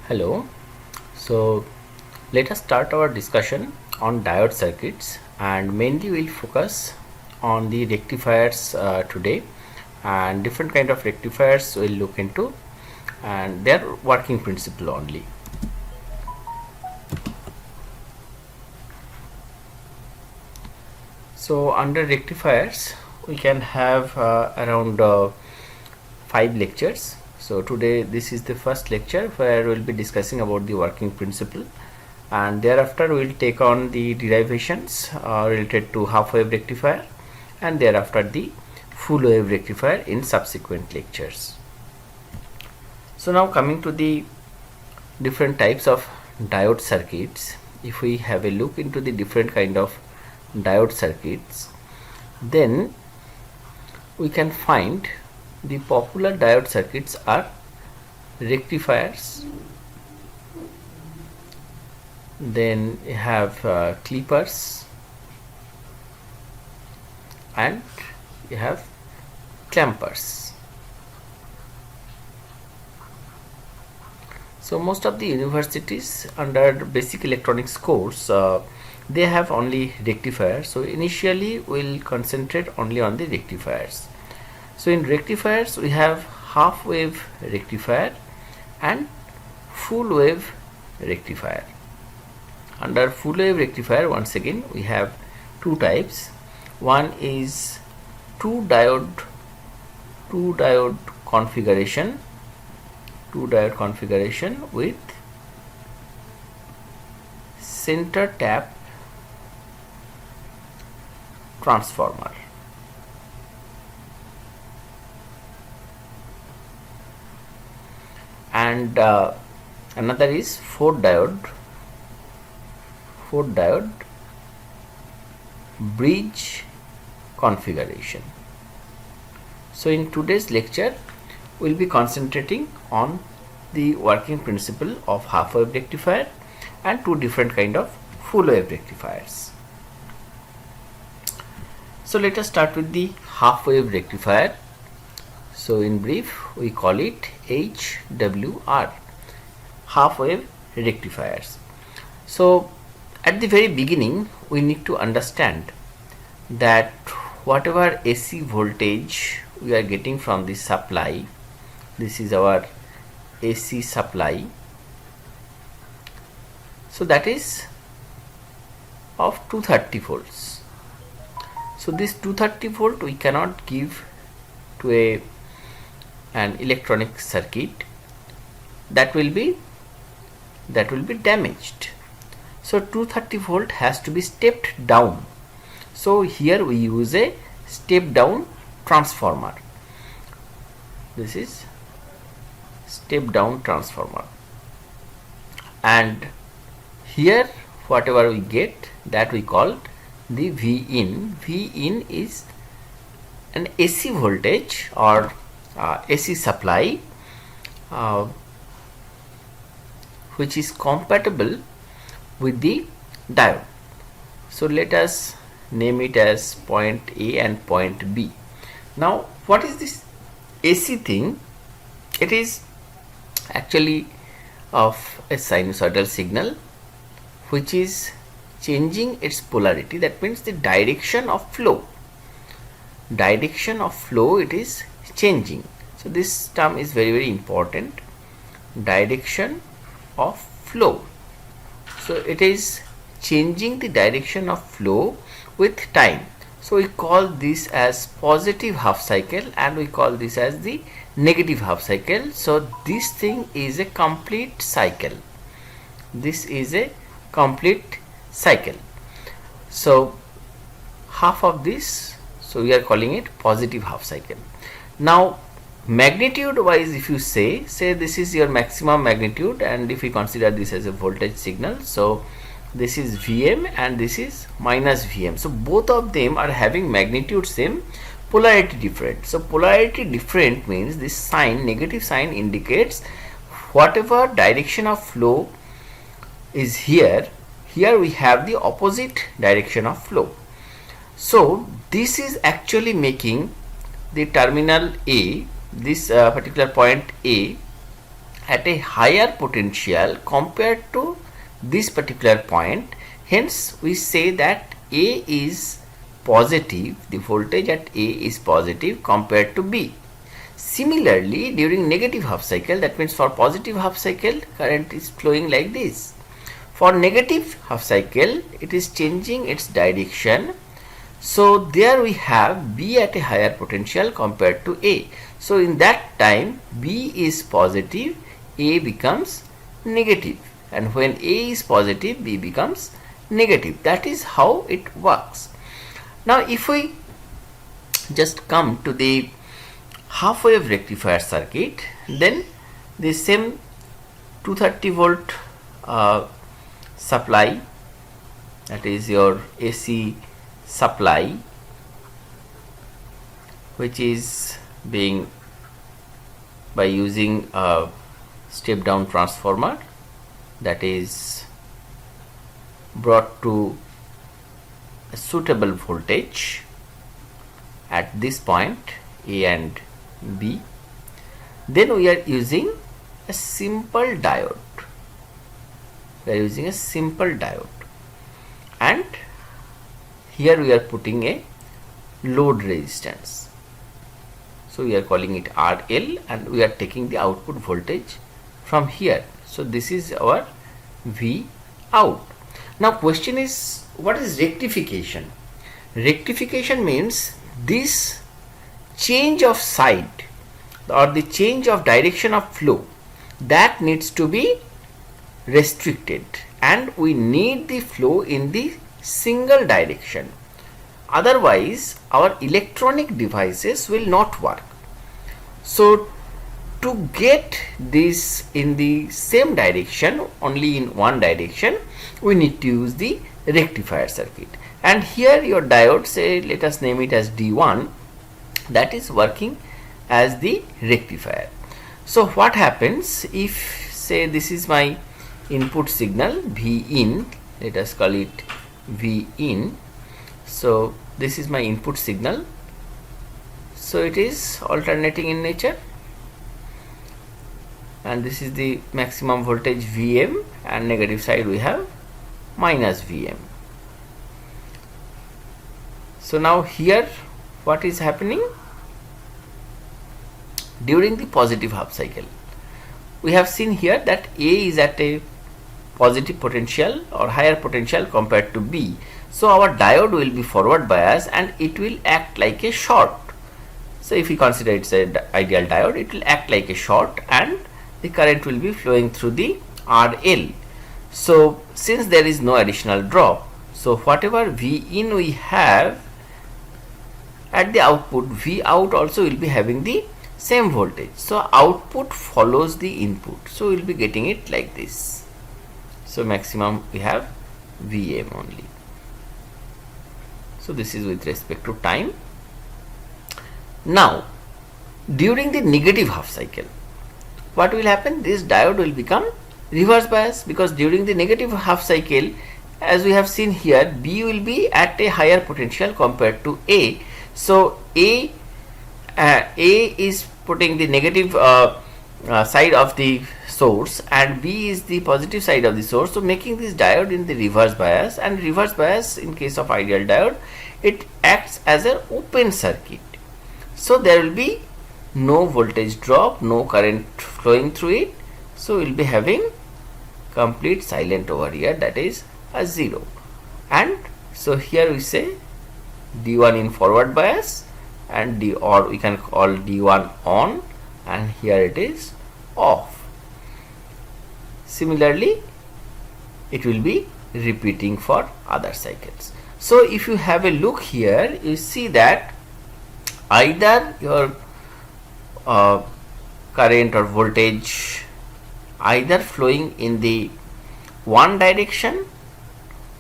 Hello. So let us start our discussion on diode circuits, and mainly we'll focus on the rectifiers today, and different kind of rectifiers we'll look into and their working principle only. So under rectifiers we can have around 5 lectures. So today this is the first lecture where we'll be discussing about the working principle, and thereafter we'll take on the derivations related to half wave rectifier, and thereafter the full wave rectifier in subsequent lectures. So now coming to the different types of diode circuits, if we have a look into the different kind of diode circuits, then we can find the popular diode circuits are rectifiers, then you have clippers, and you have clampers. So most of the universities under basic electronics course they have only rectifiers. So initially we'll concentrate only on the rectifiers. So in rectifiers we have half wave rectifier and full wave rectifier. Under full wave rectifier, once again we have two types. One is two diode configuration with center tap transformer. And another is four diode bridge configuration. So in today's lecture we'll be concentrating on the working principle of half wave rectifier and two different kind of full wave rectifiers. So let us start with the half wave rectifier. So in brief we call it HWR, half wave rectifiers. So at the very beginning we need to understand that whatever AC voltage we are getting from the supply, this is our AC supply, so that is of 230 volts. So this 230 volt we cannot give to an electronic circuit, that will be damaged. So 230 volt has to be stepped down. So here we use a step down transformer. This is step down transformer, and here whatever we get, that we call the V in. V in is an AC voltage or AC supply which is compatible with the diode. So let us name it as point A and point B. Now what is this AC thing? It is actually of a sinusoidal signal which is changing its polarity. That means the direction of flow. It is changing. So this term is very, very important. Direction of flow. So it is changing the direction of flow with time. So we call this as positive half cycle, and we call this as the negative half cycle. So this thing is a complete cycle. So half of this, so we are calling it positive half cycle. Now magnitude wise, if you say this is your maximum magnitude, and if we consider this as a voltage signal, so this is Vm and this is minus Vm. So both of them are having magnitude same, polarity different. So polarity different means this sign, negative sign, indicates whatever direction of flow is here we have the opposite direction of flow. So this is actually making the terminal A, this particular point A, at a higher potential compared to this particular point. Hence we say that A is positive, the voltage at A is positive compared to B. Similarly, during negative half cycle, that means for positive half cycle, current is flowing like this. For negative half cycle, it is changing its direction. So there we have B at a higher potential compared to A. So in that time, B is positive, A becomes negative, and when A is positive, B becomes negative. That is how it works. Now if we just come to the half-wave rectifier circuit, then the same 230 volt supply, that is your AC supply, which is being by using a step down transformer, that is brought to a suitable voltage at this point A and B. Then we are using a simple diode. We are using a simple diode, and here we are putting a load resistance. So we are calling it RL, and we are taking the output voltage from here. So this is our V out. Now question is, what is rectification? Rectification means this change of side or the change of direction of flow, that needs to be restricted, and we need the flow in the single direction. Otherwise our electronic devices will not work. So to get this in the same direction, only in one direction, we need to use the rectifier circuit. And here your diode, say let us name it as D1, that is working as the rectifier. So what happens if, say this is my input signal V in, let us call it V in. So this is my input signal, so it is alternating in nature, and this is the maximum voltage Vm, and negative side we have minus Vm. So now here what is happening? During the positive half cycle, we have seen here that A is at a positive potential or higher potential compared to B. So our diode will be forward bias and it will act like a short. So if we consider it's an ideal diode, it will act like a short and the current will be flowing through the RL. So since there is no additional drop, so whatever V in we have at the output, V out also will be having the same voltage. So output follows the input. So we will be getting it like this. So maximum we have Vm only. So this is with respect to time. Now during the negative half cycle, what will happen? This diode will become reverse bias, because during the negative half cycle, as we have seen here, B will be at a higher potential compared to A. So A is putting the negative side of the source and B is the positive side of the source, so making this diode in the reverse bias. And reverse bias in case of ideal diode, it acts as an open circuit, so there will be no voltage drop, no current flowing through it. So we will be having complete silent over here, that is a 0. And so here we say D1 in forward bias, and D, or we can call D1 on, and here it is off. Similarly it will be repeating for other cycles. So if you have a look here, you see that either your current or voltage either flowing in the one direction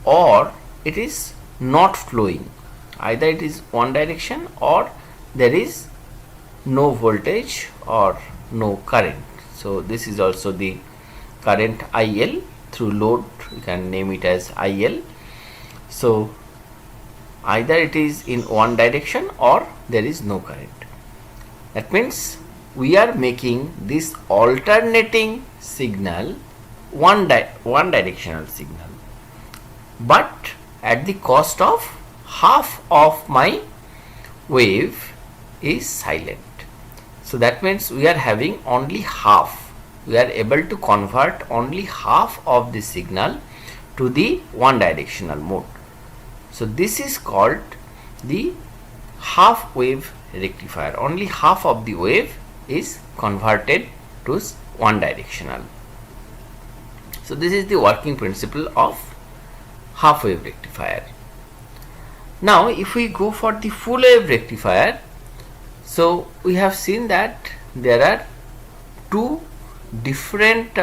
or it is not flowing. Either it is one direction or there is no voltage or no current. So this is also the current IL through load, you can name it as IL. So either it is in one direction or there is no current. That means we are making this alternating signal one directional signal, but at the cost of half of my wave is silent. So that means we are having only half. We are able to convert only half of the signal to the one directional mode. So this is called the half wave rectifier. Only half of the wave is converted to one directional. So this is the working principle of half wave rectifier. Now if we go for the full wave rectifier, so we have seen that there are two different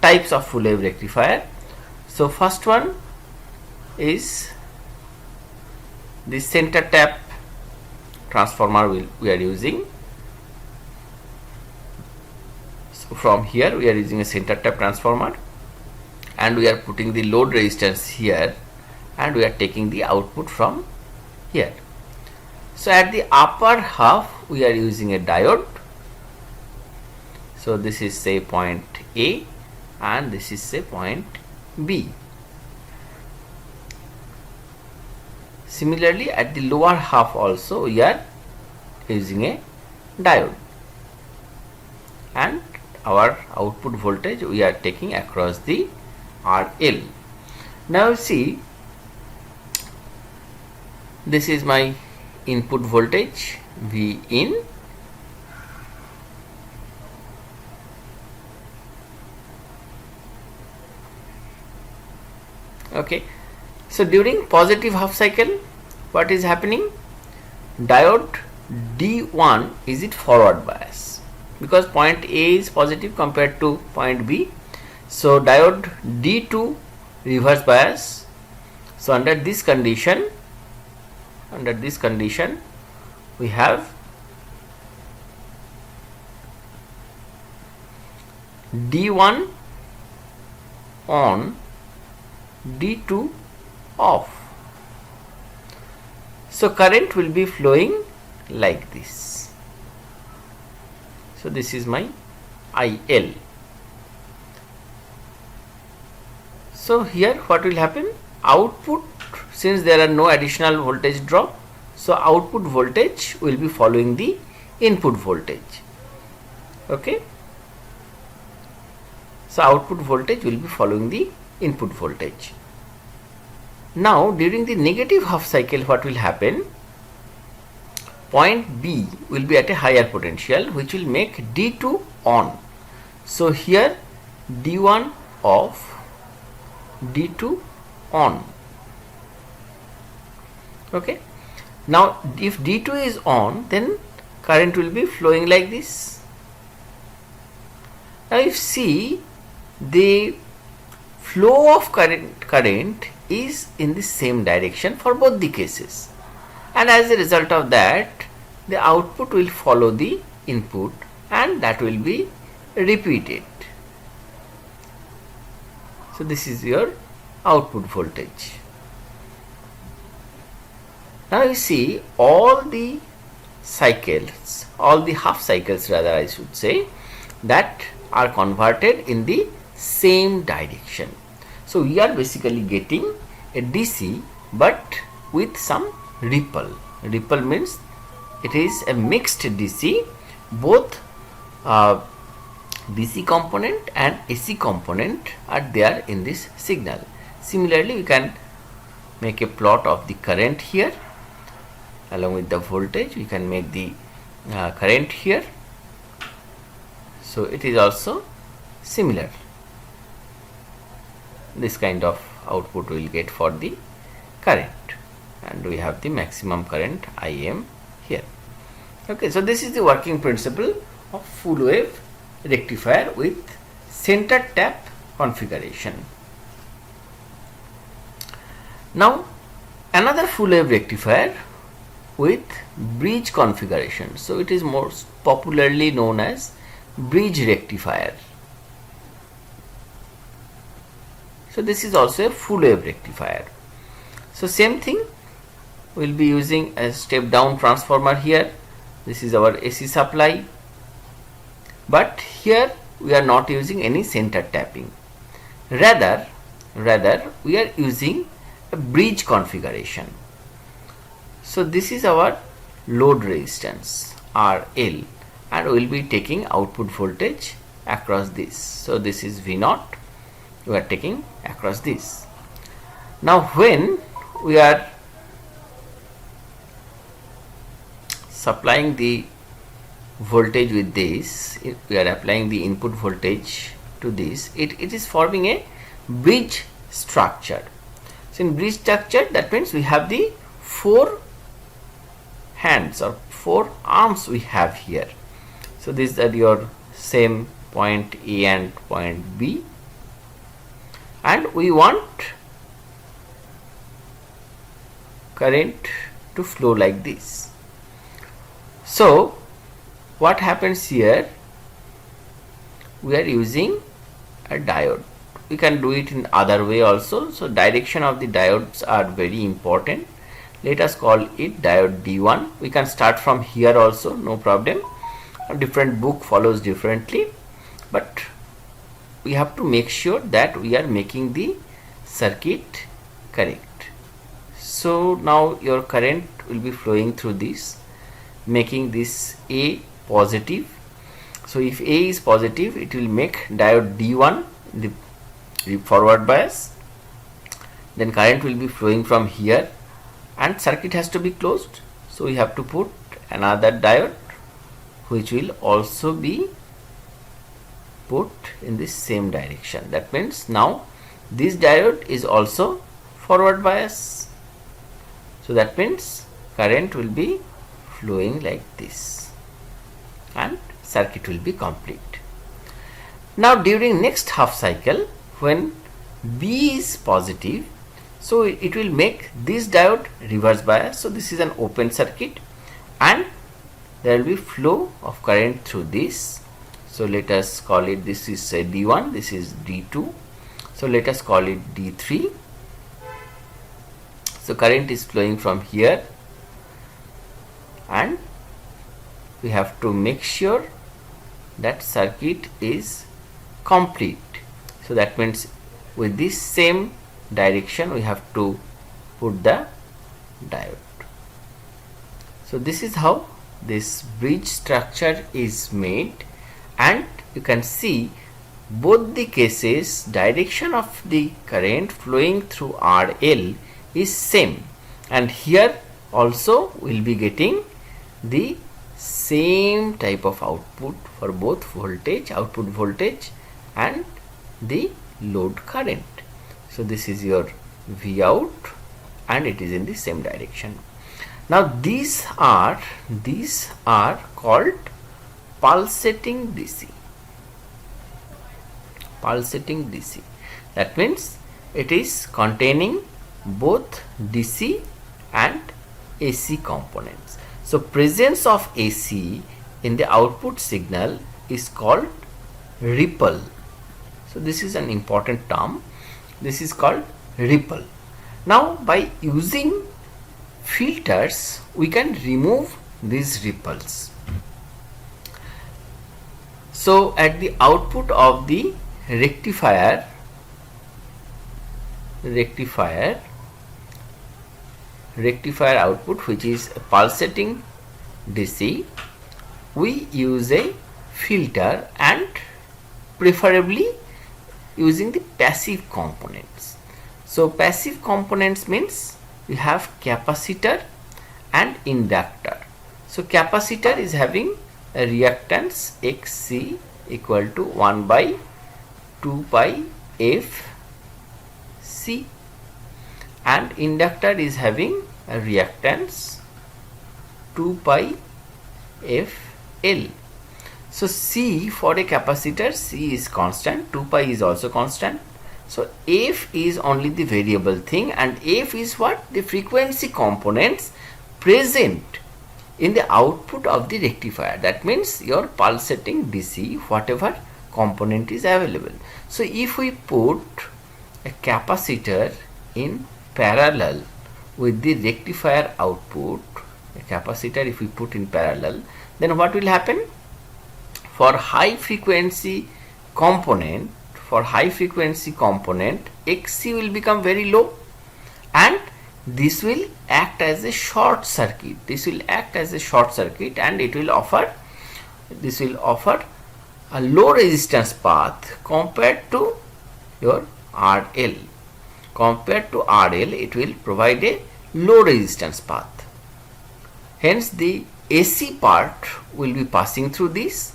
types of full wave rectifier. So first one is the center tap transformer we are using. So from here we are using a center tap transformer, and we are putting the load resistance here, and we are taking the output from here. So at the upper half we are using a diode. So this is say point A and this is say point B. Similarly at the lower half also we are using a diode, and our output voltage we are taking across the RL. Now see, this is my input voltage V in, okay. So during positive half cycle, what is happening? Diode D1 is it forward bias, because point A is positive compared to point B. So diode D2 reverse bias. So under this condition we have D1 on, D2 off. So current will be flowing like this. So this is my IL. So here what will happen? Output, since there are no additional voltage drop, so output voltage will be following the input voltage. Okay. So output voltage will be following the input voltage. Now during the negative half cycle, what will happen? Point B will be at a higher potential, which will make D2 on. So here D1 off, D2 on. Okay. Now if D2 is on, then current will be flowing like this. Now if see, the flow of current is in the same direction for both the cases, and as a result of that the output will follow the input, and that will be repeated. So this is your output voltage. Now you see all the cycles, all the half cycles rather I should say, that are converted in the same direction. So we are basically getting a DC but with some ripple. Ripple means it is a mixed DC, both DC component and AC component are there in this signal. Similarly, we can make a plot of the current here along with the voltage. We can make the current here. So it is also similar. This kind of output we will get for the current, and we have the maximum current IM here. Okay, so this is the working principle of full wave rectifier with center tap configuration. Now another full wave rectifier with bridge configuration. So it is most popularly known as bridge rectifier. So this is also a full wave rectifier. So same thing, we will be using a step down transformer here, This is our AC supply, but here we are not using any center tapping. Rather we are using a bridge configuration. So this is our load resistance RL, and we will be taking output voltage across this. So this is V0, we are taking across this. Now when we are supplying the voltage with this, we are applying the input voltage to this, it is forming a bridge structure. So in bridge structure, that means we have the 4 hands or 4 arms we have here. So these are your same point A and point B, and we want current to flow like this. So what happens here, we are using a diode. We can do it in other way also. So direction of the diodes are very important. Let us call it diode D1. We can start from here also, no problem. A different book follows differently, but we have to make sure that we are making the circuit correct. So now your current will be flowing through this, making this A positive. So if A is positive, it will make diode D1 the forward bias. Then current will be flowing from here, and circuit has to be closed. So we have to put another diode which will also be put in the same direction. That means now this diode is also forward bias. So that means current will be flowing like this and circuit will be complete. Now during next half cycle, when B is positive, so it will make this diode reverse bias. So this is an open circuit and there will be flow of current through this. So let us call it, this is D1, this is D2. So let us call it D3. So current is flowing from here, and we have to make sure that circuit is complete. So that means with this same direction we have to put the diode. So this is how this bridge structure is made, and you can see both the cases direction of the current flowing through RL is same, and here also we will be getting the same type of output for both voltage, output voltage and the load current. So this is your V out and it is in the same direction. Now these are called pulsating DC. Pulsating DC. That means it is containing both DC and AC components. So presence of AC in the output signal is called ripple. So this is an important term. This is called ripple. Now by using filters we can remove these ripples. So at the output of the rectifier output, which is a pulsating DC, we use a filter and preferably using the passive components. So passive components means we have capacitor and inductor. So capacitor is having a reactance Xc equal to 1 by 2 pi f C, and inductor is having a reactance 2 pi f L. So C for a capacitor, C is constant, 2 pi is also constant. So F is only the variable thing, and F is what? The frequency components present in the output of the rectifier. That means your pulsating DC, whatever component is available. So if we put a capacitor in parallel with the rectifier output, a capacitor if we put in parallel, then what will happen? For high frequency component, Xc will become very low, and this will act as a short circuit. And it will offer a low resistance path compared to your RL. It will provide a low resistance path. Hence the AC part will be passing through this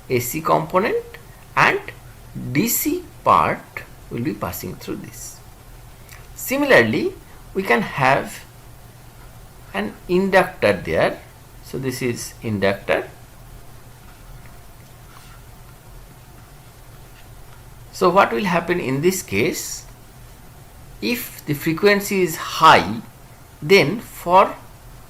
AC component, and DC part will be passing through this. Similarly, we can have an inductor there. So this is inductor. So what will happen in this case? If the frequency is high, then for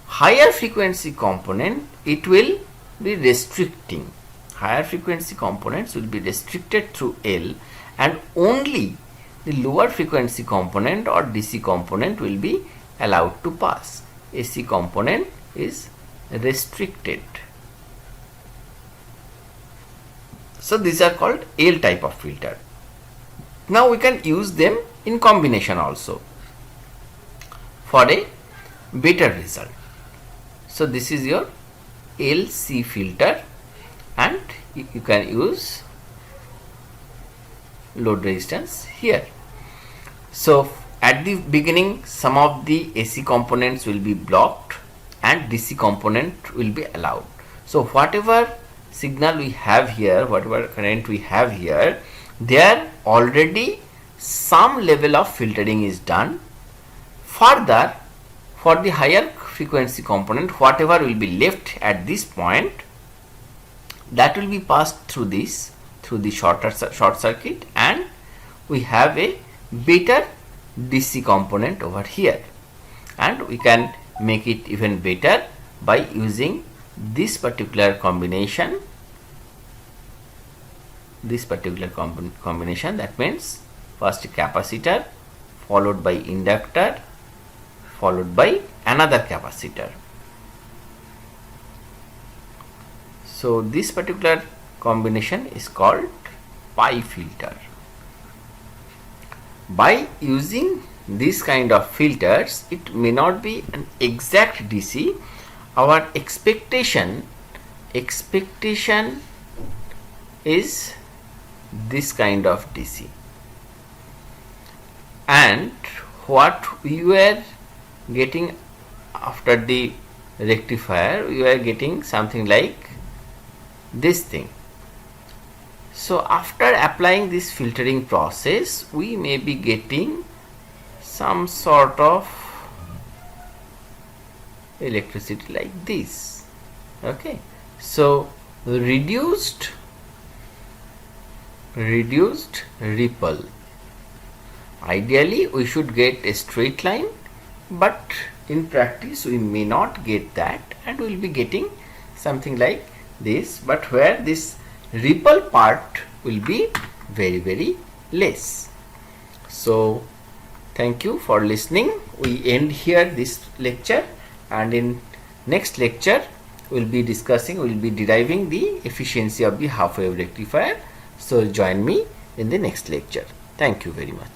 higher frequency component it will be restricting. Higher frequency components will be restricted through L, and only the lower frequency component or DC component will be allowed to pass. AC component is restricted. So these are called L type of filter. Now we can use them in combination also for a better result. So this is your LC filter, and you can use load resistance here. So at the beginning some of the AC components will be blocked and DC component will be allowed. So whatever signal we have here, whatever current we have here, there already some level of filtering is done. Further, for the higher frequency component, whatever will be left at this point, that will be passed through this, through the short circuit, and we have a better DC component over here, and we can make it even better by using this particular combination. That means first capacitor, followed by inductor, followed by another capacitor. So this particular combination is called pi filter. By using this kind of filters, it may not be an exact DC. Our expectation is this kind of DC, and what we were getting after the rectifier, we were getting something like this thing. So after applying this filtering process, we may be getting some sort of electricity like this. Okay, so reduced ripple. Ideally we should get a straight line, but in practice we may not get that, and we will be getting something like this, but where this ripple part will be very less. So thank you for listening. We end here this lecture, and in next lecture we will be deriving the efficiency of the half wave rectifier. So join me in the next lecture. Thank you very much.